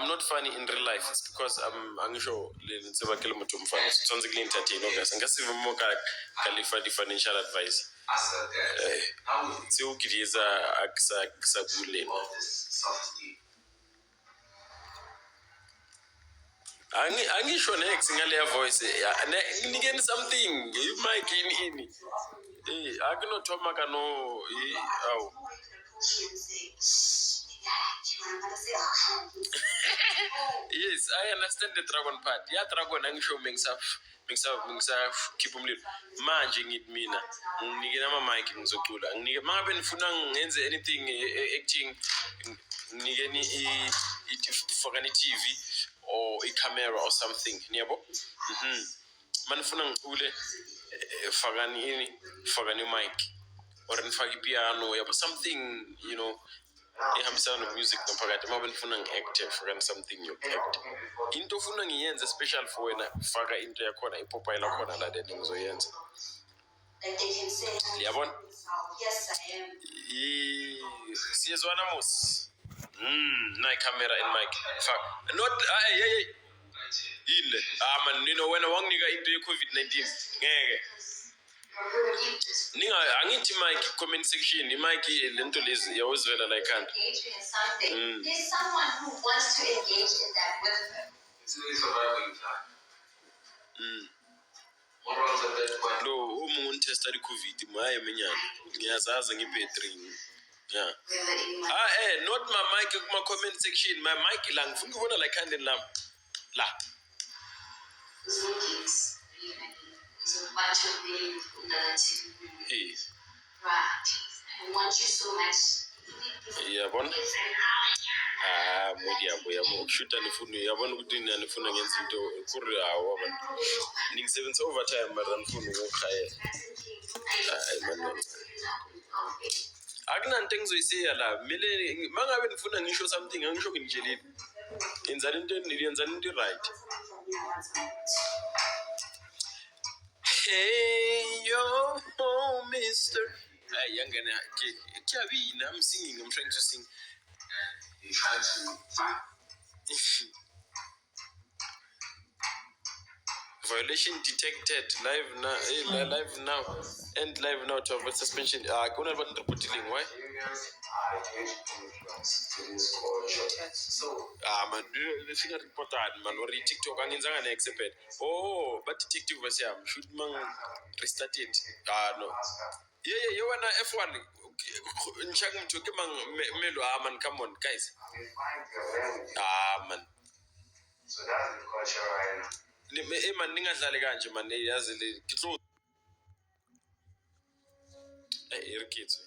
I'm not funny in real life. It's because I'm sure it's about kilometer funny. So sounds like entertain. Okay, so I'm just even more Khalifa the financial advice. So ukiriza aksa gule. Angisho next ngale voice. Nigeni something. You mic in. I cannot talk makano. Oh. Yes, I understand the dragon part. Yeah, dragon angisho mengsa keep umlilo. Manje ngidmina. Ngikena ama mic ngizocula. Mangabe nifuna ngenze anything acting ngikeni ifakani TV or a camera or something. Niyabo? Manifuna ngicule fakani mic or nifaki piano yabo something, you know. Ihambisana music nomphakathi uma benifuna ngi-active faka something act into ofuna ngiyenze special for wena faka into yakhona ipopayi lakhona la then ngizoyenza liyabona siyezwana mos na camera and mic faka not hey yile man wena wanginika into ye-COVID-19 ngeke angithi mic comment section mic lento lezi yawuzivela like can't there's someone who wants to engage in that with her. It's surviving time. Lo umuntu testa i-COVID maye menyana ngiyazaza ngibattery yeah not my mic kuma comment section my mic la ngifuna ukubona like hand la much of the hey. Right. I want you so much. Yeah, bon. Modia shoota nifuni yabona ukuthi nifuna ngenza into kuri hawo abantu ngisebenza overtime mara nifuna ukukhaya man akuna into engizoyisiya la mele mangabe nifuna ngisho something angisho nginitshelile yenza into right. Hey yo, mister. Hey, young and I'm singing. I'm trying to sing. You're trying to violation detected live now and live now to avoid suspension. Kuna about reporting why? Man, the thing reported man or TikTok angenzanga na accept. Oh, but TikTok was should man restart it. No. Yeah, you wanna F1. Nchang to melo man, come on, guys. Man. So that's the culture right now. Man ningadlali kanje man yazi le kitlo irikitso